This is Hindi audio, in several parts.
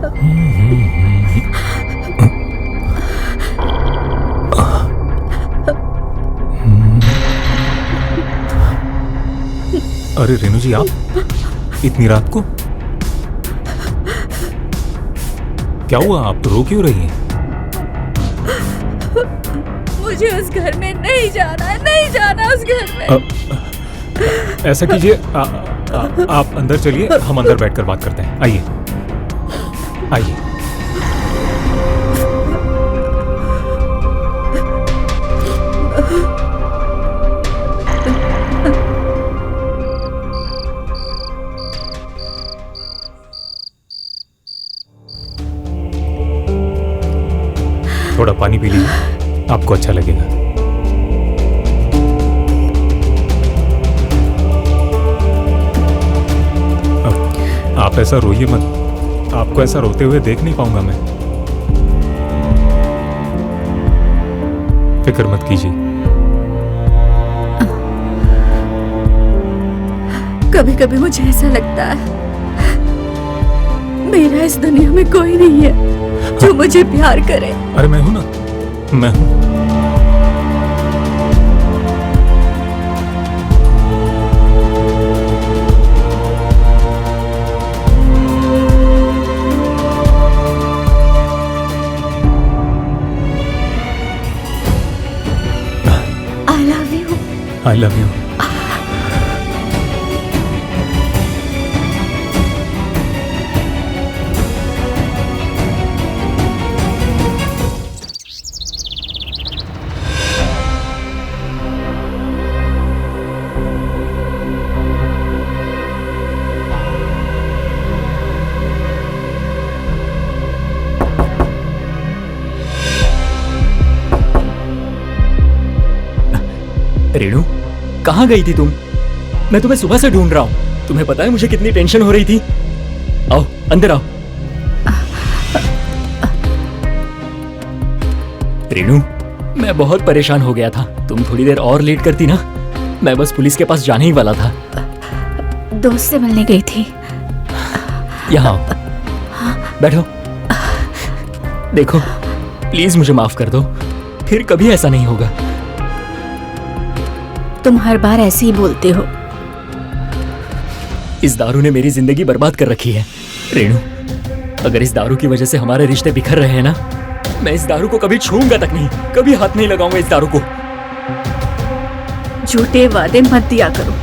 अरे रेनू जी, आप इतनी रात को क्या हुआ? आप रो क्यों रही हैं? मुझे उस घर में नहीं जाना है, नहीं जाना उस घर में। ऐसा कीजिए, आप अंदर चलिए, हम अंदर बैठकर बात करते हैं। आइए आइए। थोड़ा पानी पी लीजिए, आपको अच्छा लगेगा। आप ऐसा रोइए मत, आपको ऐसा रोते हुए देख नहीं पाऊंगा मैं। फिक्र मत कीजिए। कभी कभी मुझे ऐसा लगता है मेरा इस दुनिया में कोई नहीं है जो मुझे प्यार करे। अरे मैं हूं ना, मैं हूं। I love you. रेणु, कहाँ गई थी तुम? मैं तुम्हें सुबह से ढूंढ रहा हूँ। तुम्हें पता है मुझे कितनी टेंशन हो रही थी। आओ अंदर आओ। रेणु, मैं बहुत परेशान हो गया था। तुम थोड़ी देर और लेट करती ना, मैं बस पुलिस के पास जाने ही वाला था। दोस्त से मिलने गई थी। यहाँ बैठो। देखो, प्लीज मुझे माफ कर दो, फिर कभी ऐसा नहीं होगा। तुम हर बार ऐसे ही बोलते हो। इस दारू ने मेरी जिंदगी बर्बाद कर रखी है। रेणु, अगर इस दारू की वजह से हमारे रिश्ते बिखर रहे हैं ना, मैं इस दारू को कभी छूऊंगा तक नहीं, कभी हाथ नहीं लगाऊंगा इस दारू को। झूठे वादे मत दिया करो।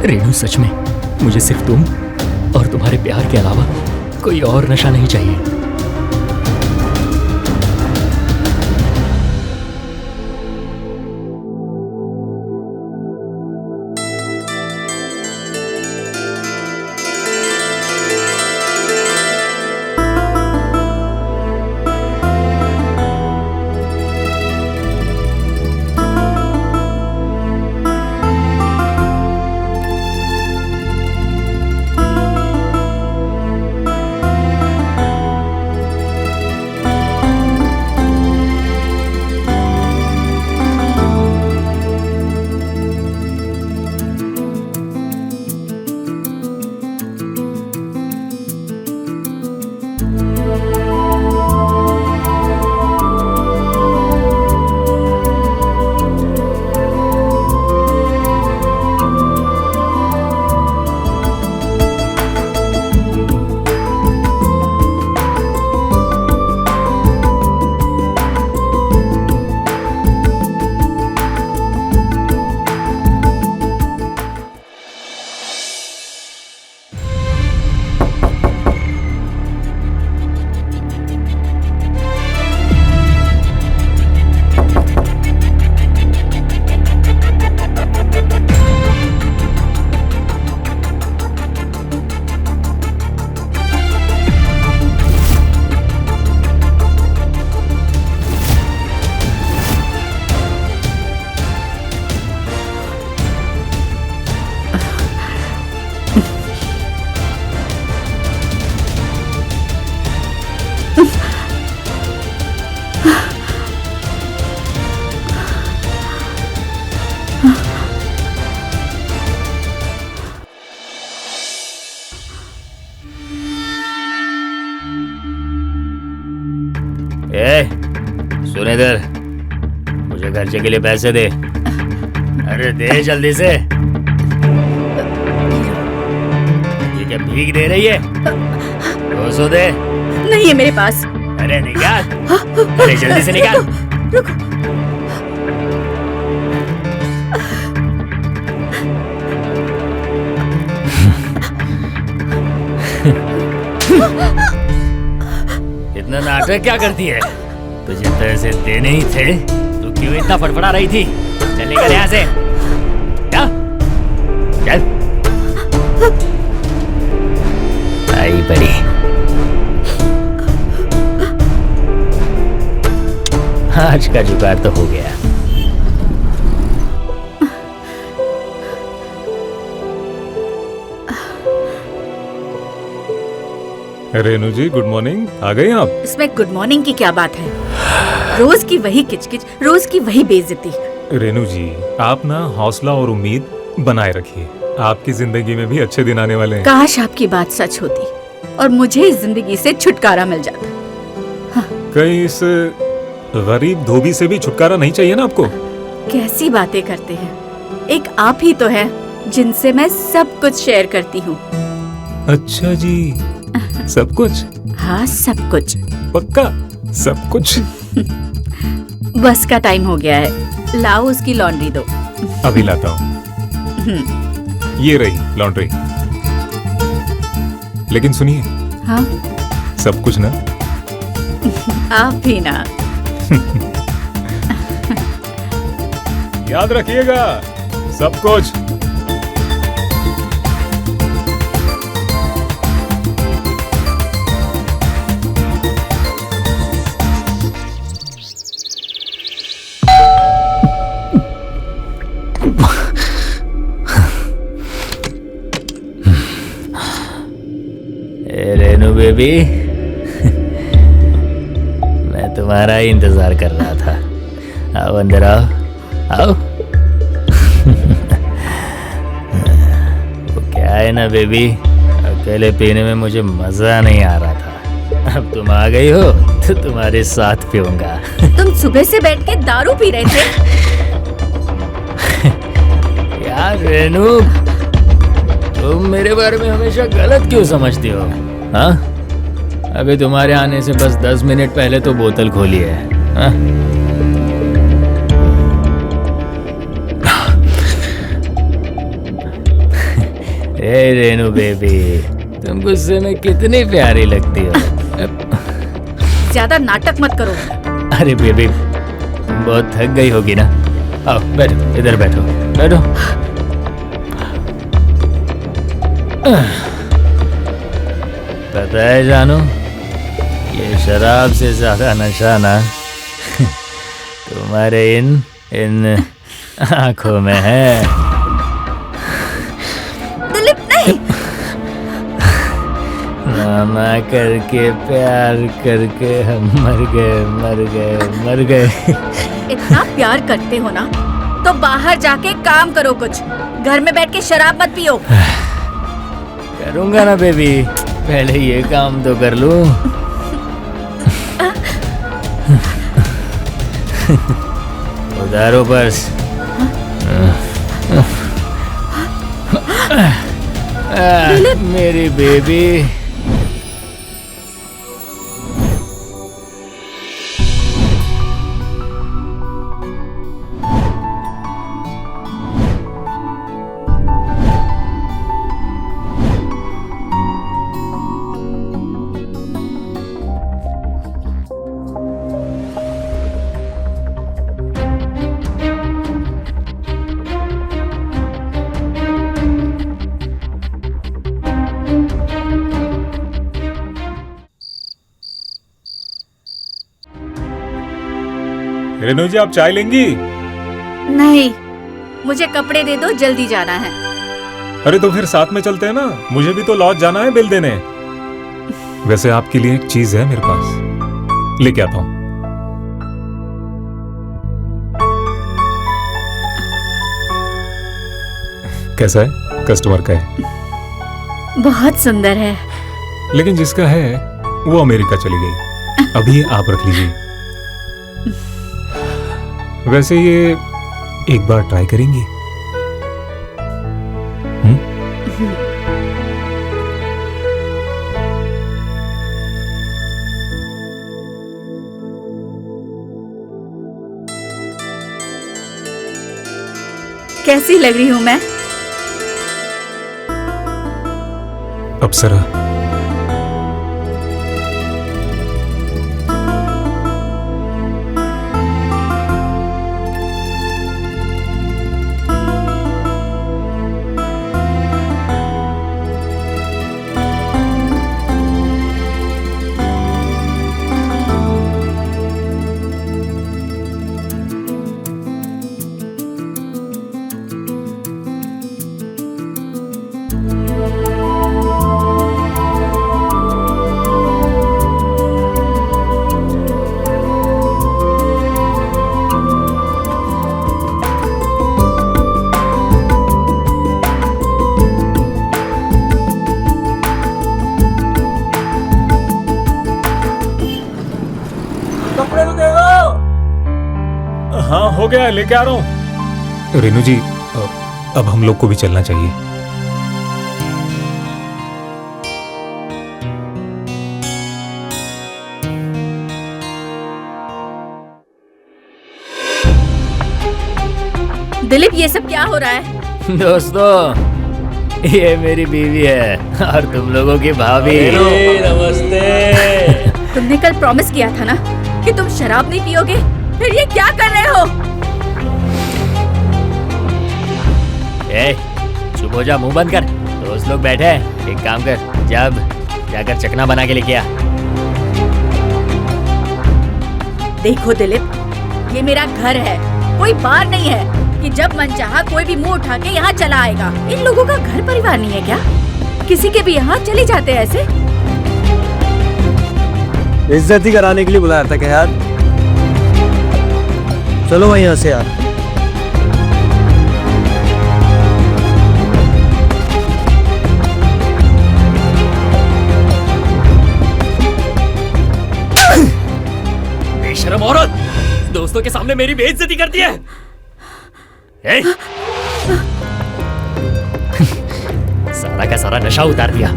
रेणु, सच में मुझे सिर्फ तुम और तुम्हारे प्यार के अलावा कोई और नशा नहीं चाहिए। सुन इधर, मुझे खर्चे के लिए पैसे दे। अरे दे जल्दी से। ये क्या भीख दे रही है? 200 दे। नहीं है मेरे पास। अरे निकाल, अरे जल्दी से निकाल। रुको। इतना नाटक क्या करती है? तुझे पैसे देने ही थे तो क्यों इतना फड़फड़ा रही थी? चल निकल यहाँ से। क्या? चल। आई बड़ी। आज का जुगाड़ तो हो गया। रेनू जी गुड मॉर्निंग, आ गए आप? इसमें गुड मॉर्निंग की क्या बात है? रोज की वही किचकिच, रोज की वही बेइज्जती। रेनू जी आप ना हौसला और उम्मीद बनाए रखिए, आपकी जिंदगी में भी अच्छे दिन आने वाले हैं। काश आपकी बात सच होती और मुझे इस जिंदगी से छुटकारा मिल जाता। कहीं इस गरीब धोबी से भी छुटकारा नहीं चाहिए ना आपको? कैसी बातें करते हैं, एक आप ही तो है जिनसे मैं सब कुछ शेयर करती हूँ। अच्छा जी, सब कुछ? हाँ सब कुछ। पक्का सब कुछ? बस का टाइम हो गया है, लाओ उसकी लॉन्ड्री दो। अभी लाता हूँ। ये रही लॉन्ड्री। लेकिन सुनिए। हाँ सब कुछ ना? आप भी ना। याद रखिएगा, सब कुछ। रेनू बेबी, मैं तुम्हारा ही इंतजार कर रहा था। आओ अंदर आओ, आओ। वो क्या है ना बेबी, अकेले पीने में मुझे मजा नहीं आ रहा था। अब तुम आ गई हो तो तुम्हारे साथ पीऊंगा। तुम सुबह से बैठ के दारू पी रहे थे। यार रेनू, तुम मेरे बारे में हमेशा गलत क्यों समझती हो? हाँ, अभी तुम्हारे आने से बस 10 मिनट पहले तो बोतल खोली है। हाँ? ए रेनू बेबी, तुम गुस्से में कितनी प्यारी लगती हो। ज्यादा नाटक मत करो। अरे बेबी, तुम बहुत थक गई होगी ना। आओ बैठो, इधर बैठो, बैठो। पता है जानू, ये शराब से ज्यादा नशा ना तुम्हारे इन आंखों में है। दिलीप नहीं। नाना करके प्यार करके हम मर गए, मर गए, मर गए। इतना प्यार करते हो ना तो बाहर जाके काम करो, कुछ घर में बैठ के शराब मत पियो। करूंगा ना बेबी, पहले ये काम तो कर लूं। उधारो पर्स। मेरी बेबी। रेनू जी आप चाय लेंगी? नहीं, मुझे कपड़े दे दो, जल्दी जाना है। अरे तो फिर साथ में चलते हैं ना, मुझे भी तो लॉज जाना है बिल देने। वैसे आपके लिए एक चीज है मेरे पास, लेके आता हूं। कैसा है? कस्टमर का है। बहुत सुंदर है। लेकिन जिसका है वो अमेरिका चली गई। अभी आप रख लीजिए। वैसे ये एक बार ट्राई करेंगी? कैसी लग रही हूँ मैं? अप्सरा। कपड़े तो दे दो। हाँ हो गया, लेके आ रहा हूँ। रेनू जी, अब हम लोग को भी चलना चाहिए। दिलीप, ये सब क्या हो रहा है? दोस्तों, ये मेरी बीवी है और तुम लोगों की भाभी। नमस्ते। तुमने कल प्रॉमिस किया था ना कि तुम शराब नहीं पियोगे, फिर ये क्या कर रहे हो? ए, चुप हो जा, मुंह बंद कर। दोस्त लोग बैठे हैं, एक काम कर, जाकर चकना बना के लेके आ। देखो दिलीप, ये मेरा घर है, कोई बार नहीं है कि जब मन चाहा कोई भी मुंह उठा के यहाँ चला आएगा। इन लोगों का घर परिवार नहीं है क्या? किसी के भी यहाँ चले जाते हैं ऐसे? इज्जत ही कराने के लिए बुलाया था क्या यार? चलो वहीं यहाँ से यार। बेशरम औरत, दोस्तों के सामने मेरी बेइज्जती करती है। ए? सारा का सारा नशा उतार दिया।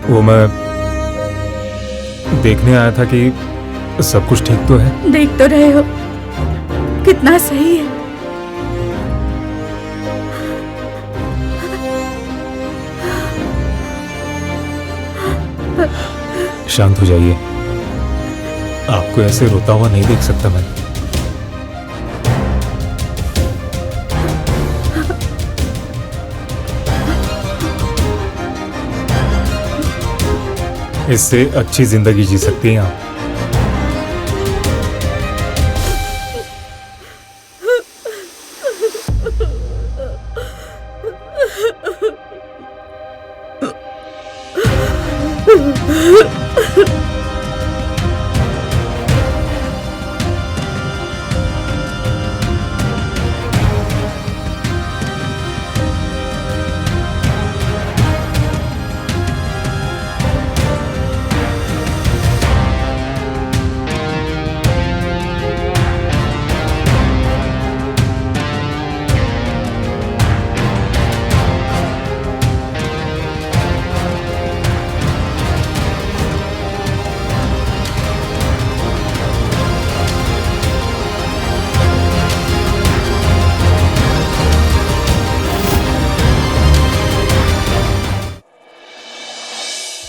वो मैं देखने आया था कि सब कुछ ठीक तो है। देख तो रहे हो कितना सही है। शांत हो जाइए, आपको ऐसे रोता हुआ नहीं देख सकता मैं। इससे अच्छी जिंदगी जी सकती हैं आप।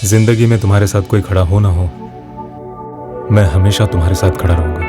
जिंदगी में तुम्हारे साथ कोई खड़ा हो ना हो, मैं हमेशा तुम्हारे साथ खड़ा रहूंगा।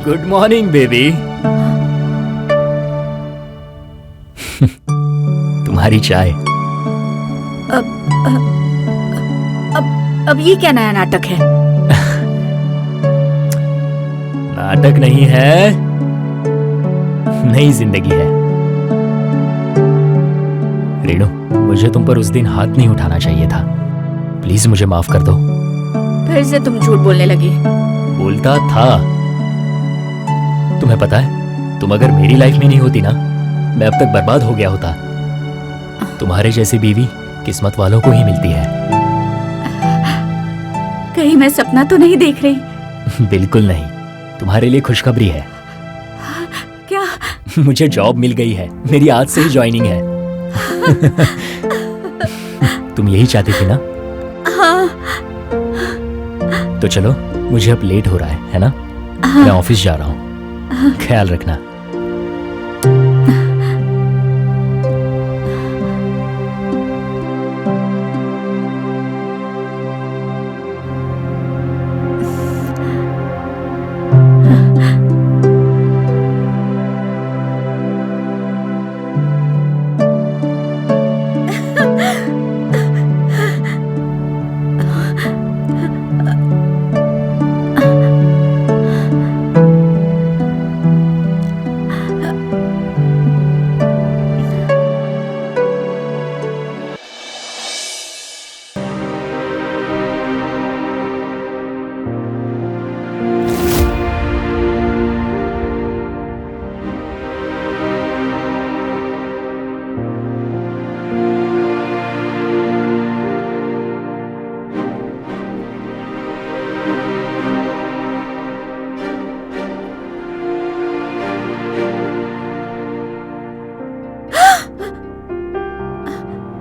Good morning baby. तुम्हारी चाय। अब ये क्या नया नाटक है? नाटक नहीं है, नई जिंदगी है। रेणु, मुझे तुम पर उस दिन हाथ नहीं उठाना चाहिए था। प्लीज मुझे माफ कर दो। फिर से तुम झूठ बोलने लगे। बोलता था। तुम्हें पता है, तुम अगर मेरी लाइफ में नहीं होती ना, मैं अब तक बर्बाद हो गया होता। तुम्हारे जैसी बीवी किस्मत वालों को ही मिलती है। कहीं मैं सपना तो नहीं देख रही? बिल्कुल नहीं। तुम्हारे लिए खुशखबरी है। क्या? मुझे जॉब मिल गई है। मेरी आज से ही ज्वाइनिंग है। तुम यही चाहती थी ना? हाँ। तो चलो, मुझे अब लेट हो रहा है ना? मैं ऑफिस जा रहा हूँ। ख्याल रखना।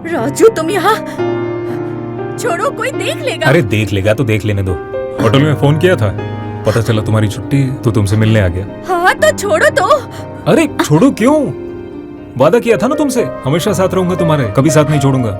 राजू, तुम यहाँ? छोड़ो, कोई देख लेगा। अरे देख लेगा तो देख लेने दो। होटल में फोन किया था, पता चला तुम्हारी छुट्टी है, तो तुमसे मिलने आ गया। हाँ तो छोड़ो तो। अरे छोड़ो क्यों? वादा किया था ना तुमसे, हमेशा साथ रहूंगा तुम्हारे, कभी साथ नहीं छोड़ूंगा।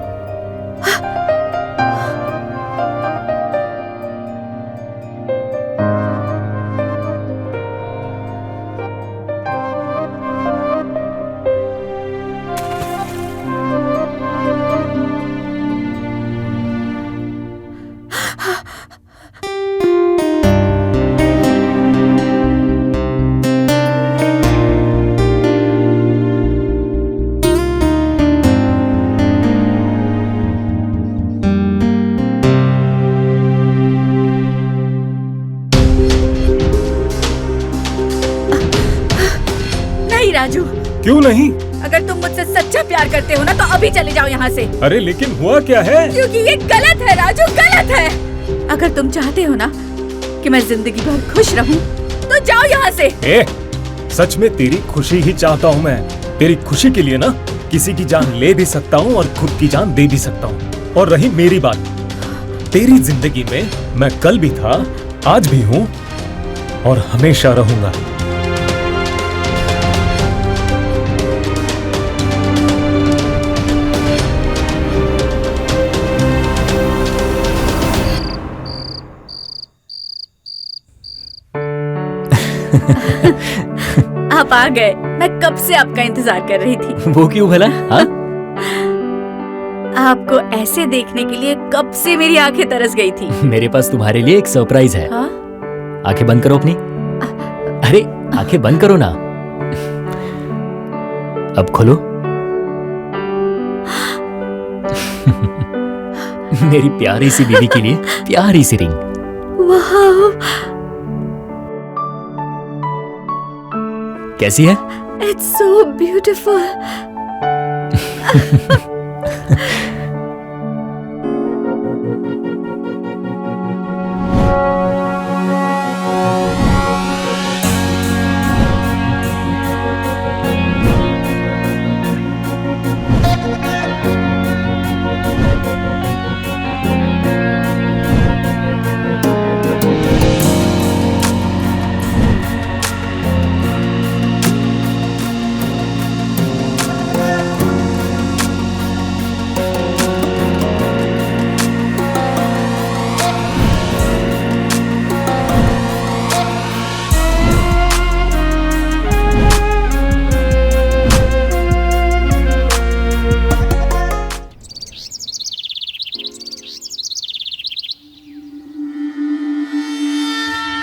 राजू, क्यों नहीं? अगर तुम मुझसे सच्चा प्यार करते हो ना तो अभी चले जाओ यहाँ से। अरे लेकिन हुआ क्या है? क्योंकि ये गलत है राजू, गलत है। अगर तुम चाहते हो ना कि मैं जिंदगी भर खुश रहूं, तो जाओ यहाँ से। सच में तेरी खुशी ही चाहता हूँ मैं। तेरी खुशी के लिए ना किसी की जान ले भी सकता हूँ और खुद की जान दे भी सकता हूँ। और रही मेरी बात, तेरी जिंदगी में मैं कल भी था, आज भी हूँ और हमेशा रहूंगा। आप आ गए। मैं कब से आपका इंतजार कर रही थी। वो क्यों भला? हाँ? आपको ऐसे देखने के लिए कब से मेरी आंखें तरस गई थी। मेरे पास तुम्हारे लिए एक सरप्राइज है। हाँ? आंखें बंद करो अपनी। अरे आंखें बंद करो ना। अब खोलो। मेरी प्यारी सी बीवी के लिए प्यारी सी रिंग। वाह, कैसी है? It's so beautiful.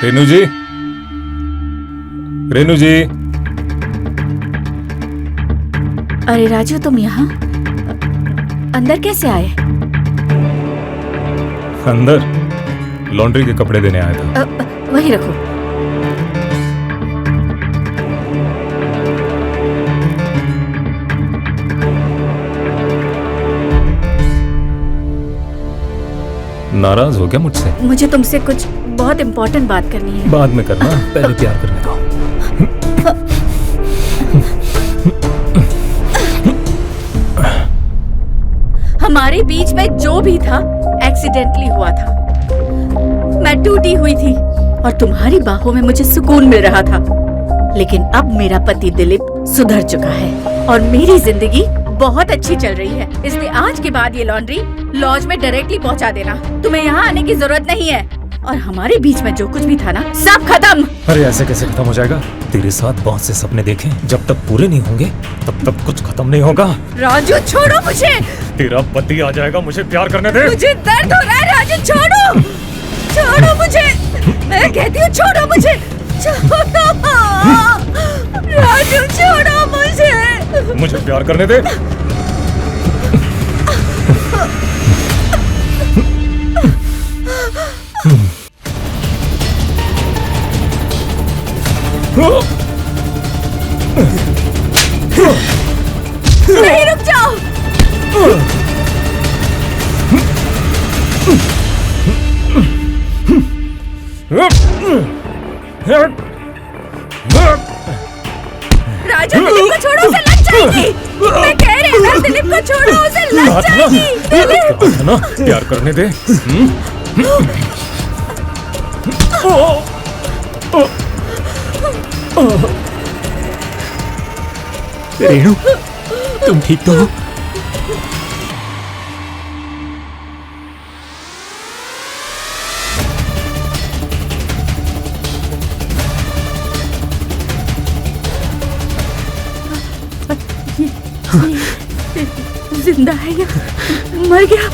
Renu ji, Renu ji. अरे राजू, तुम यहाँ अंदर कैसे आए? अंदर लॉन्ड्री के कपड़े देने आया था। वही रखो। नाराज हो गया मुझसे? मुझे तुमसे कुछ बहुत इम्पोर्टेंट बात करनी है। बाद में करना, पहले प्यार करने दो। हमारे बीच में जो भी था एक्सीडेंटली हुआ था। मैं टूटी हुई थी और तुम्हारी बाहों में मुझे सुकून मिल रहा था। लेकिन अब मेरा पति दिलीप सुधर चुका है और मेरी जिंदगी बहुत अच्छी चल रही है। इसलिए आज के बाद ये लॉन्ड्री लॉज में डायरेक्टली पहुंचा देना। तुम्हें यहाँ आने की जरूरत नहीं है। और हमारे बीच में जो कुछ भी था ना, सब खत्म। अरे ऐसे कैसे खत्म हो जाएगा? तेरे साथ बहुत से सपने देखे, जब तक पूरे नहीं होंगे तब तक कुछ खत्म नहीं होगा। राजू छोड़ो मुझे। तेरा पति आ जाएगा, मुझे प्यार करने दे। मुझे दर्द हो रहा है राजू, छोड़ो। छोड़ो मुझे, मैं कहती हूँ छोड़ो मुझे। छोड़ो राजू, छोड़ो मुझे। मुझे प्यार करने दे। नहीं, रुक जाओ। राजू, दिलीप को छोड़ो, उसे लग जाएगी। मैं कह रही हूँ ना, दिलीप को छोड़ो, उसे लग जाएगी। दिलीप, ना प्यार करने दे। रेणु, तुम ठीक तो हो? जिंदा है या मर गया?